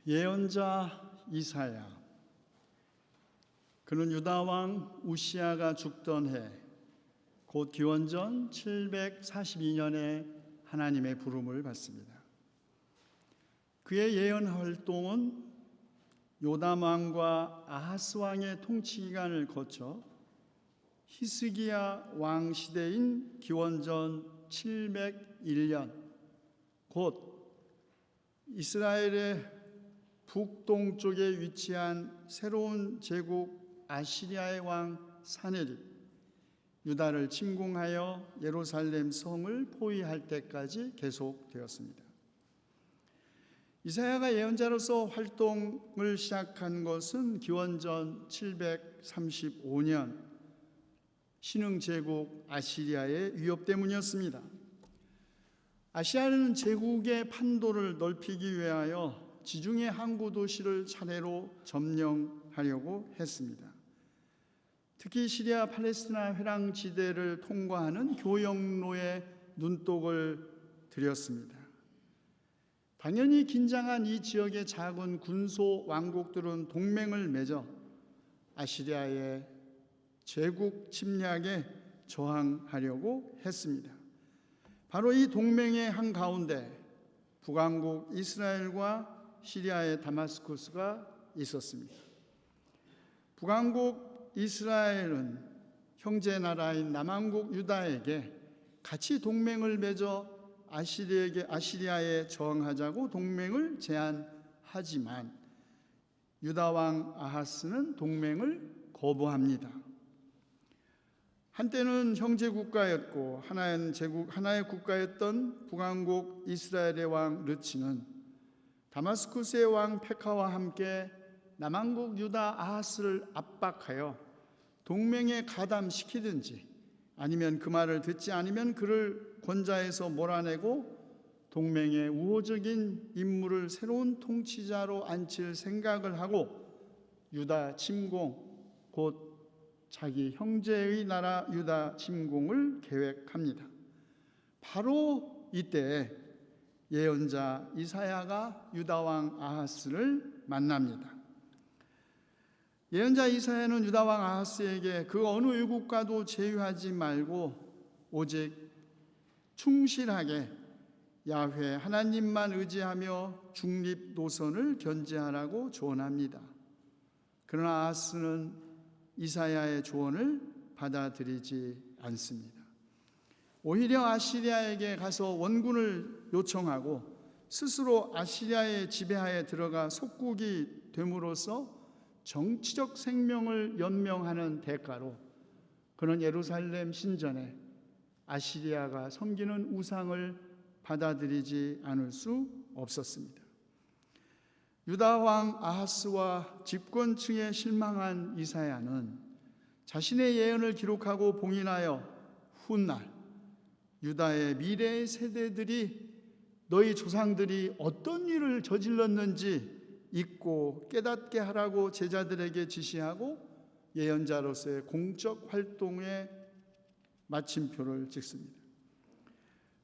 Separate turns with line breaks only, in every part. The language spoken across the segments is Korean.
예언자 이사야, 그는 유다 왕 우시야가 죽던 해, 곧 기원전 742년에 하나님의 부름을 받습니다. 그의 예언 활동은 요담 왕과 아하스 왕의 통치 기간을 거쳐 히스기야 왕 시대인 기원전 701년, 곧 이스라엘의 북동쪽에 위치한 새로운 제국 아시리아의 왕 사네립, 유다를 침공하여 예루살렘 성을 포위할 때까지 계속되었습니다. 이사야가 예언자로서 활동을 시작한 것은 기원전 735년 신흥 제국 아시리아의 위협 때문이었습니다. 아시리아는 제국의 판도를 넓히기 위하여 지중해 항구 도시를 차례로 점령하려고 했습니다. 특히 시리아 팔레스티나 회랑 지대를 통과하는 교역로에 눈독을 들였습니다. 당연히 긴장한 이 지역의 작은 군소 왕국들은 동맹을 맺어 아시리아의 제국 침략에 저항하려고 했습니다. 바로 이 동맹의 한가운데 북왕국 이스라엘과 시리아의 다마스쿠스가 있었습니다. 북왕국 이스라엘은 형제 나라인 남왕국 유다에게 같이 동맹을 맺어 아시리아에 저항하자고 동맹을 제안하지만 유다 왕 아하스는 동맹을 거부합니다. 한때는 형제 국가였고 하나의 국가였던 북왕국 이스라엘의 왕 르치는 다마스쿠스의 왕 페카와 함께 남왕국 유다 아하스를 압박하여 동맹에 가담시키든지 아니면 그 말을 듣지 않으면 그를 권좌에서 몰아내고 동맹의 우호적인 인물을 새로운 통치자로 앉힐 생각을 하고 유다 침공, 곧 자기 형제의 나라 유다 침공을 계획합니다. 바로 이때 예언자 이사야가 유다 왕 아하스를 만납니다. 예언자 이사야는 유다 왕 아하스에게 그 어느 외국과도 제휴하지 말고 오직 충실하게 야훼 하나님만 의지하며 중립 노선을 견지하라고 조언합니다. 그러나 아하스는 이사야의 조언을 받아들이지 않습니다. 오히려 아시리아에게 가서 원군을 요청하고 스스로 아시리아의 지배하에 들어가 속국이 됨으로써 정치적 생명을 연명하는 대가로 그는 예루살렘 신전에 아시리아가 섬기는 우상을 받아들이지 않을 수 없었습니다. 유다 왕 아하스와 집권층에 실망한 이사야는 자신의 예언을 기록하고 봉인하여 훗날 유다의 미래의 세대들이 너희 조상들이 어떤 일을 저질렀는지 잊고 깨닫게 하라고 제자들에게 지시하고 예언자로서의 공적 활동에 마침표를 찍습니다.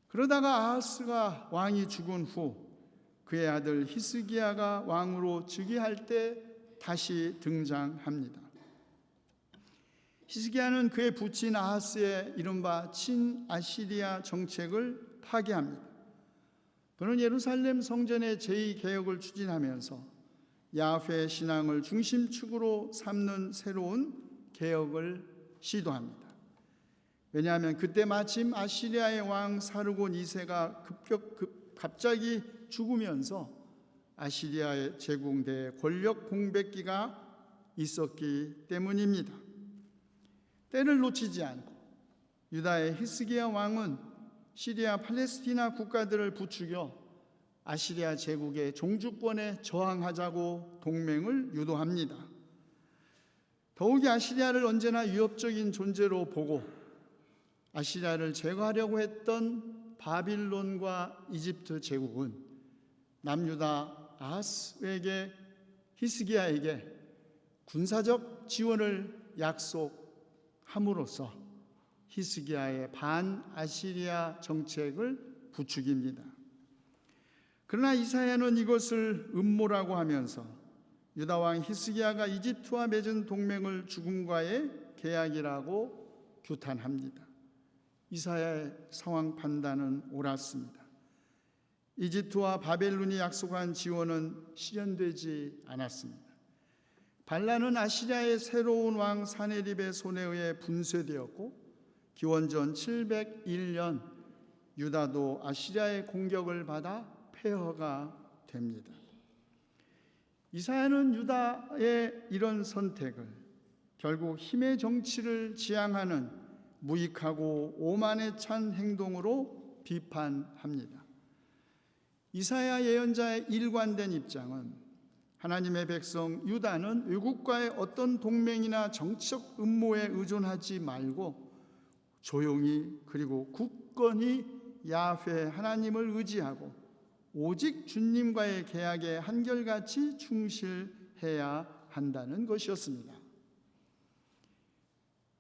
그러다가 아하스가 왕이 죽은 후 그의 아들 히스기야가 왕으로 즉위할 때 다시 등장합니다. 히스기야는 그의 부친 아하스의 이른바 친아시리아 정책을 파기합니다. 그는 예루살렘 성전의 제2개혁을 추진하면서 야훼 신앙을 중심축으로 삼는 새로운 개혁을 시도합니다. 왜냐하면 그때 마침 아시리아의 왕 사르곤 2세가 갑자기 죽으면서 아시리아의 제국 내 권력 공백기가 있었기 때문입니다. 때를 놓치지 않고 유다의 히스기야 왕은 시리아 팔레스티나 국가들을 부추겨 아시리아 제국의 종주권에 저항하자고 동맹을 유도합니다. 더욱이 아시리아를 언제나 위협적인 존재로 보고 아시리아를 제거하려고 했던 바빌론과 이집트 제국은 남유다 아하스에게 히스기야에게 군사적 지원을 약속함으로써 히스기야의 반아시리아 정책을 부추깁니다. 그러나 이사야는 이것을 음모라고 하면서 유다 왕 히스기야가 이집트와 맺은 동맹을 죽음과의 계약이라고 규탄합니다. 이사야의 상황 판단은 옳았습니다. 이집트와 바벨론이 약속한 지원은 실현되지 않았습니다. 발란은 아시리아의 새로운 왕 사네립의 손에 의해 분쇄되었고 기원전 701년 유다도 아시리아의 공격을 받아 폐허가 됩니다. 이사야는 유다의 이런 선택을 결국 힘의 정치를 지향하는 무익하고 오만에 찬 행동으로 비판합니다. 이사야 예언자의 일관된 입장은 하나님의 백성 유다는 외국과의 어떤 동맹이나 정치적 음모에 의존하지 말고 조용히 그리고 굳건히 야훼 하나님을 의지하고 오직 주님과의 계약에 한결같이 충실해야 한다는 것이었습니다.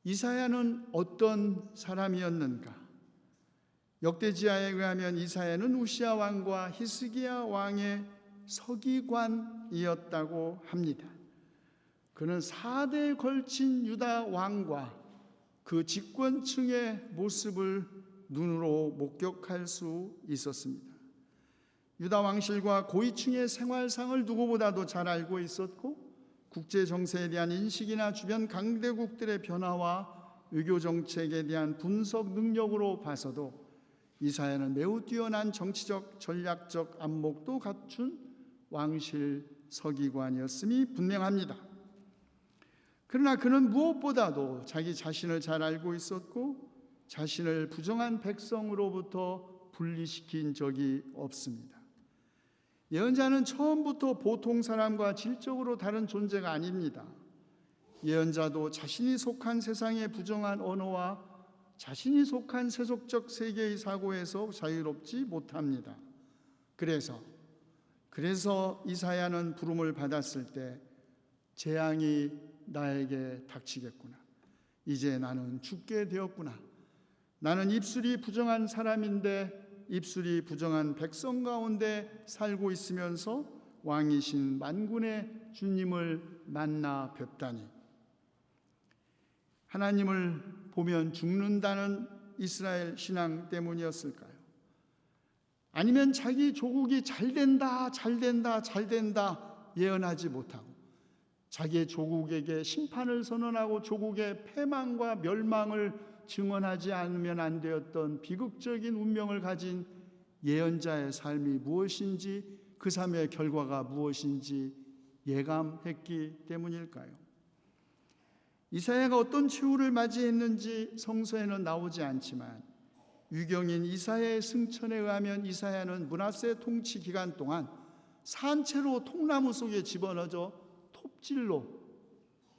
이사야는 어떤 사람이었는가? 역대지하에 의하면 이사야는 우시야 왕과 히스기야 왕의 서기관이었다고 합니다. 그는 4대에 걸친 유다 왕과 그 집권층의 모습을 눈으로 목격할 수 있었습니다. 유다 왕실과 고위층의 생활상을 누구보다도 잘 알고 있었고 국제 정세에 대한 인식이나 주변 강대국들의 변화와 외교 정책에 대한 분석 능력으로 봐서도 이사야는 매우 뛰어난 정치적 전략적 안목도 갖춘 왕실 서기관이었음이 분명합니다. 그러나 그는 무엇보다도 자기 자신을 잘 알고 있었고 자신을 부정한 백성으로부터 분리시킨 적이 없습니다. 예언자는 처음부터 보통 사람과 질적으로 다른 존재가 아닙니다. 예언자도 자신이 속한 세상의 부정한 언어와 자신이 속한 세속적 세계의 사고에서 자유롭지 못합니다. 그래서 이사야는 부름을 받았을 때 재앙이 나에게 닥치겠구나. 이제 나는 죽게 되었구나. 나는 입술이 부정한 사람인데 입술이 부정한 백성 가운데 살고 있으면서 왕이신 만군의 주님을 만나 뵙다니. 하나님을 보면 죽는다는 이스라엘 신앙 때문이었을까요? 아니면 자기 조국이 잘된다 예언하지 못하고 자기의 조국에게 심판을 선언하고 조국의 패망과 멸망을 증언하지 않으면 안 되었던 비극적인 운명을 가진 예언자의 삶이 무엇인지, 그 삶의 결과가 무엇인지 예감했기 때문일까요? 이사야가 어떤 최후를 맞이했는지 성서에는 나오지 않지만 유경인 이사야의 승천에 의하면 이사야는 므낫세 통치 기간 동안 산채로 통나무 속에 집어넣어져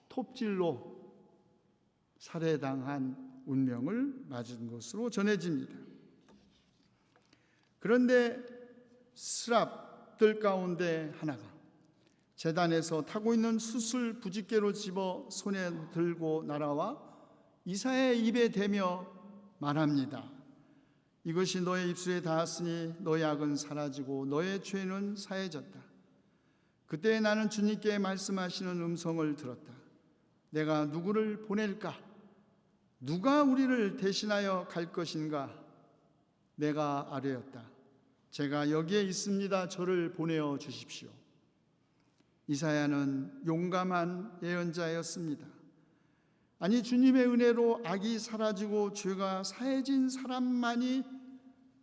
톱질로 살해당한 운명을 맞은 것으로 전해집니다. 그런데 스랍들 가운데 하나가 제단에서 타고 있는 숯을 부집개로 집어 손에 들고 날아와 이사야의 입에 대며 말합니다. 이것이 너의 입술에 닿았으니 너의 악은 사라지고 너의 죄는 사해졌다. 그때 나는 주님께 말씀하시는 음성을 들었다. 내가 누구를 보낼까? 누가 우리를 대신하여 갈 것인가? 내가 아뢰었다. 제가 여기에 있습니다. 저를 보내어 주십시오. 이사야는 용감한 예언자였습니다. 아니, 주님의 은혜로 악이 사라지고 죄가 사해진 사람만이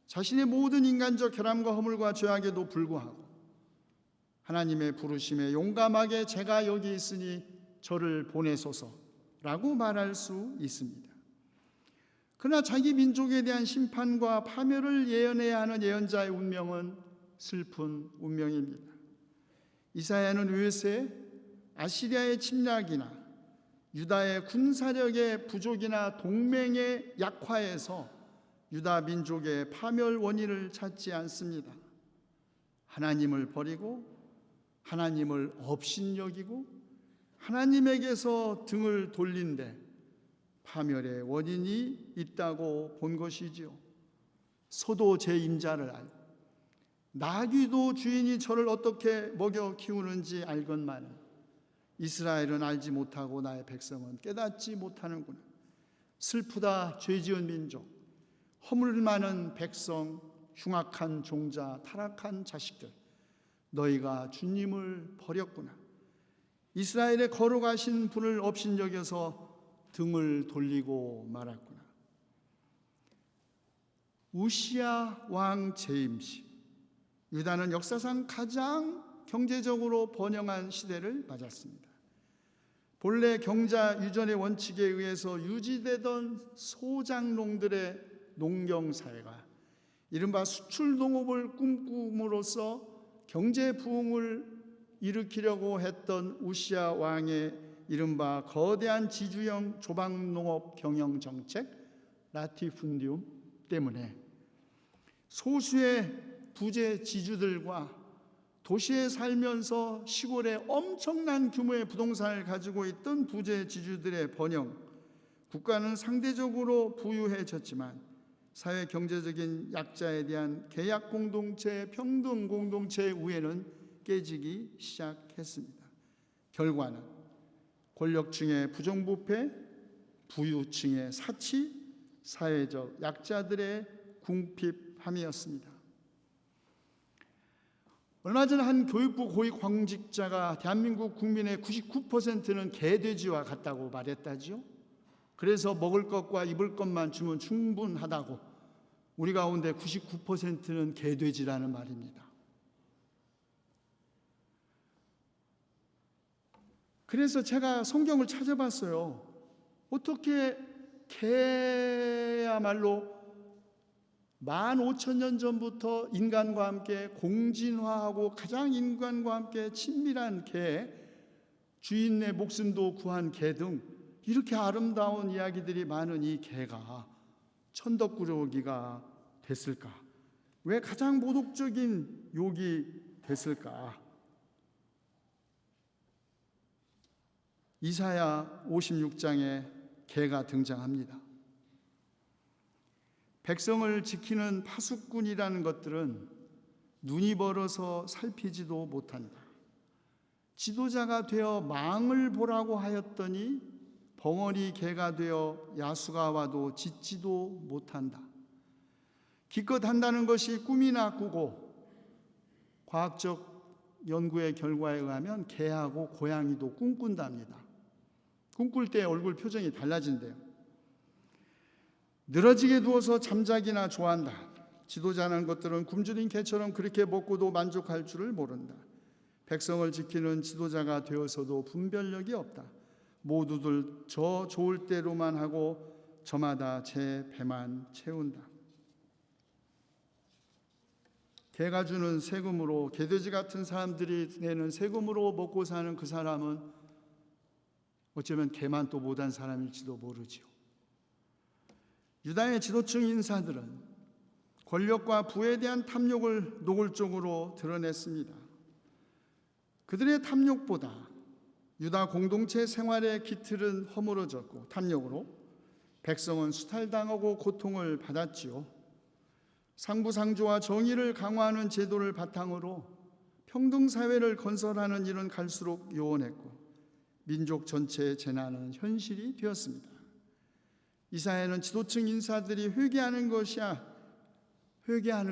자신의 모든 인간적 결함과 허물과 죄악에도 불구하고 하나님의 부르심에 용감하게 제가 여기 있으니 저를 보내소서라고 말할 수 있습니다. 그러나 자기 민족에 대한 심판과 파멸을 예언해야 하는 예언자의 운명은 슬픈 운명입니다. 이사야는 외세, 아시리아의 침략이나 유다의 군사력의 부족이나 동맹의 약화에서 유다 민족의 파멸 원인을 찾지 않습니다. 하나님을 버리고 하나님을 업신여기고 하나님에게서 등을 돌린 데 파멸의 원인이 있다고 본 것이지요. 소도 제 임자를 알고 나귀도 주인이 저를 어떻게 먹여 키우는지 알건만 이스라엘은 알지 못하고 나의 백성은 깨닫지 못하는구나. 슬프다. 죄지은 민족, 허물 많은 백성, 흉악한 종자, 타락한 자식들, 너희가 주님을 버렸구나. 이스라엘의 거룩하신 분을 업신여겨서 등을 돌리고 말았구나. 우시야 왕 재임 시, 유다는 역사상 가장 경제적으로 번영한 시대를 맞았습니다. 본래 경자 유전의 원칙에 의해서 유지되던 소작농들의 농경사회가 이른바 수출농업을 꿈꿈으로써 경제 부흥을 일으키려고 했던 우시야 왕의 이른바 거대한 지주형 조박농업 경영 정책 라티푼디움 때문에 소수의 부재 지주들과 도시에 살면서 시골에 엄청난 규모의 부동산을 가지고 있던 부재 지주들의 번영, 국가는 상대적으로 부유해졌지만 사회 경제적인 약자에 대한 계약 공동체, 평등 공동체의 우애는 깨지기 시작했습니다. 결과는 권력층의 부정부패, 부유층의 사치, 사회적 약자들의 궁핍함이었습니다. 얼마 전 한 교육부 고위 공직자가 대한민국 국민의 99%는 개돼지와 같다고 말했다지요. 그래서 먹을 것과 입을 것만 주면 충분하다고. 우리 가운데 99%는 개돼지라는 말입니다. 그래서 제가 성경을 찾아봤어요. 어떻게 개야말로 15,000년 전부터 인간과 함께 공진화하고 가장 인간과 함께 친밀한 개, 주인의 목숨도 구한 개 등 이렇게 아름다운 이야기들이 많은 이 개가 천덕꾸러기가 됐을까? 왜 가장 모독적인 욕이 됐을까? 이사야 56장에 개가 등장합니다. 백성을 지키는 파수꾼이라는 것들은 눈이 멀어서 살피지도 못한다. 지도자가 되어 망을 보라고 하였더니 벙어리 개가 되어 야수가 와도 짖지도 못한다. 기껏 한다는 것이 꿈이나 꾸고 과학적 연구의 결과에 의하면 개하고 고양이도 꿈꾼답니다. 꿈꿀 때 얼굴 표정이 달라진대요. 늘어지게 누워서 잠자기나 좋아한다. 지도자라는 것들은 굶주린 개처럼 그렇게 먹고도 만족할 줄을 모른다. 백성을 지키는 지도자가 되어서도 분별력이 없다. 모두들 저 좋을 대로만 하고 저마다 제 배만 채운다. 개가 주는 세금으로, 개돼지 같은 사람들이 내는 세금으로 먹고 사는 그 사람은 어쩌면 개만 또 못한 사람일지도 모르지요. 유다의 지도층 인사들은 권력과 부에 대한 탐욕을 노골적으로 드러냈습니다. 그들의 탐욕보다 유다 공동체 생활의 기틀은 허물어졌고 탐욕으로 백성은 수탈당하고 고통을 받았지요. 상부상조와 정의를 강화하는 제도를 바탕으로 평등사회를 건설하는 일은 갈수록 요원했고 민족 전체의 재난은 현실이 되었습니다. 이사야는 지도층 인사들이 회개하는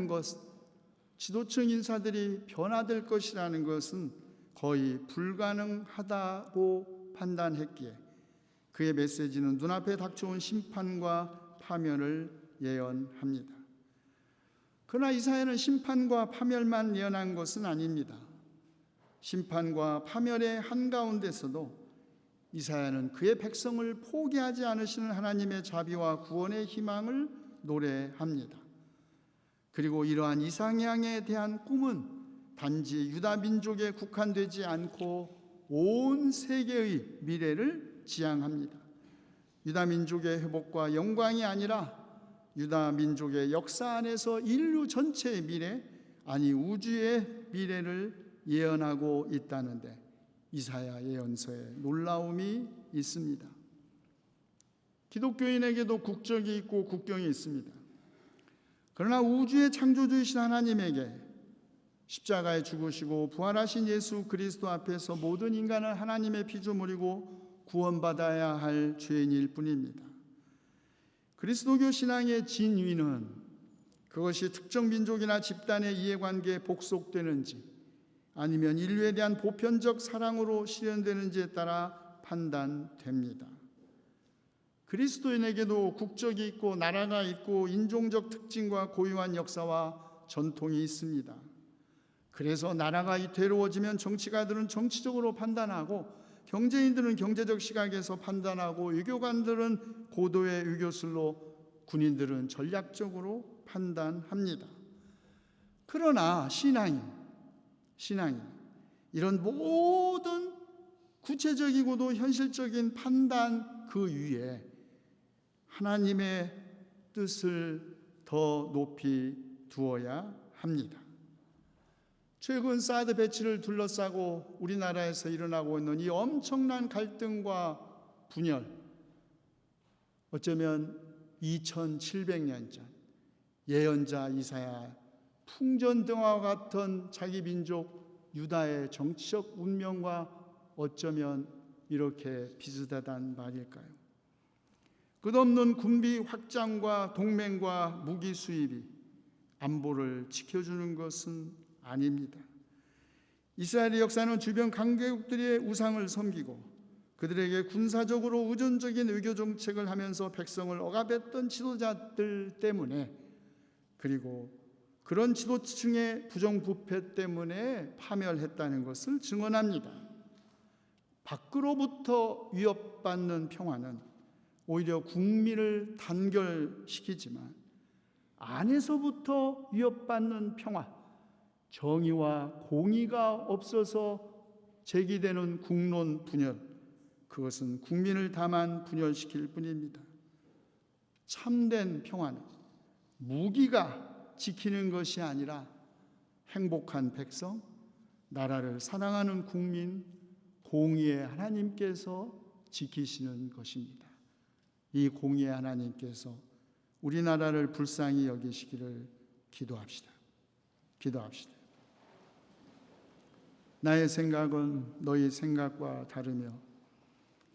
것, 지도층 인사들이 변화될 것이라는 것은 거의 불가능하다고 판단했기에 그의 메시지는 눈앞에 닥쳐온 심판과 파멸을 예언합니다. 그러나 이사야는 심판과 파멸만 예언한 것은 아닙니다. 심판과 파멸의 한가운데서도 이사야는 그의 백성을 포기하지 않으시는 하나님의 자비와 구원의 희망을 노래합니다. 그리고 이러한 이상향에 대한 꿈은 단지 유다 민족에 국한되지 않고 온 세계의 미래를 지향합니다. 유다 민족의 회복과 영광이 아니라 유다 민족의 역사 안에서 인류 전체의 미래, 아니 우주의 미래를 예언하고 있다는데 이사야 예언서에 놀라움이 있습니다. 기독교인에게도 국적이 있고 국경이 있습니다. 그러나 우주의 창조주이신 하나님에게 십자가에 죽으시고 부활하신 예수 그리스도 앞에서 모든 인간은 하나님의 피조물이고 구원받아야 할 죄인일 뿐입니다. 그리스도교 신앙의 진위는 그것이 특정 민족이나 집단의 이해관계에 복속되는지 아니면 인류에 대한 보편적 사랑으로 실현되는지에 따라 판단됩니다. 그리스도인에게도 국적이 있고 나라가 있고 인종적 특징과 고유한 역사와 전통이 있습니다. 그래서 나라가 괴로워지면 정치가들은 정치적으로 판단하고 경제인들은 경제적 시각에서 판단하고 외교관들은 고도의 외교술로 군인들은 전략적으로 판단합니다. 그러나 신앙인 이런 모든 구체적이고도 현실적인 판단 그 위에 하나님의 뜻을 더 높이 두어야 합니다. 최근 사드 배치를 둘러싸고 우리나라에서 일어나고 있는 이 엄청난 갈등과 분열, 어쩌면 2700년 전 예언자 이사야 풍전등화와 같은 자기 민족 유다의 정치적 운명과 어쩌면 이렇게 비슷하단 말일까요? 끝없는 군비 확장과 동맹과 무기 수입이 안보를 지켜주는 것은 아닙니다. 이스라엘의 역사는 주변 강대국들의 우상을 섬기고 그들에게 군사적으로 의존적인 외교 정책을 하면서 백성을 억압했던 지도자들 때문에, 그리고 그런 지도층의 부정부패 때문에 파멸했다는 것을 증언합니다. 밖으로부터 위협받는 평화는 오히려 국민을 단결시키지만 안에서부터 위협받는 평화, 정의와 공의가 없어서 제기되는 국론 분열, 그것은 국민을 다만 분열시킬 뿐입니다. 참된 평화는 무기가 지키는 것이 아니라 행복한 백성, 나라를 사랑하는 국민, 공의의 하나님께서 지키시는 것입니다. 이 공의의 하나님께서 우리나라를 불쌍히 여기시기를 기도합시다. 나의 생각은 너희 생각과 다르며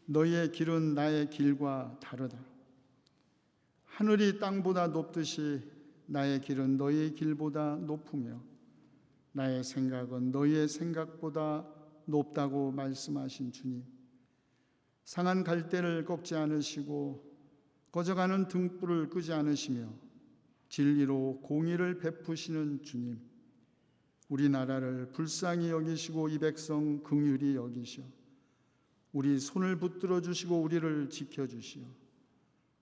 너희의 길은 나의 길과 다르다. 하늘이 땅보다 높듯이 나의 길은 너희의 길보다 높으며 나의 생각은 너희의 생각보다 높다고 말씀하신 주님, 상한 갈대를 꺾지 않으시고 꺼져가는 등불을 끄지 않으시며 진리로 공의를 베푸시는 주님, 우리나라를 불쌍히 여기시고 이 백성 긍휼히 여기시어 우리 손을 붙들어 주시고 우리를 지켜주시어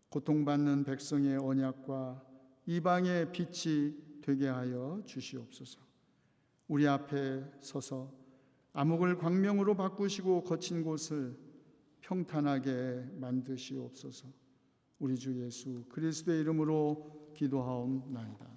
고통받는 백성의 언약과 이방의 빛이 되게 하여 주시옵소서. 우리 앞에 서서 암흑을 광명으로 바꾸시고 거친 곳을 평탄하게 만드시옵소서. 우리 주 예수 그리스도의 이름으로 기도하옵나이다.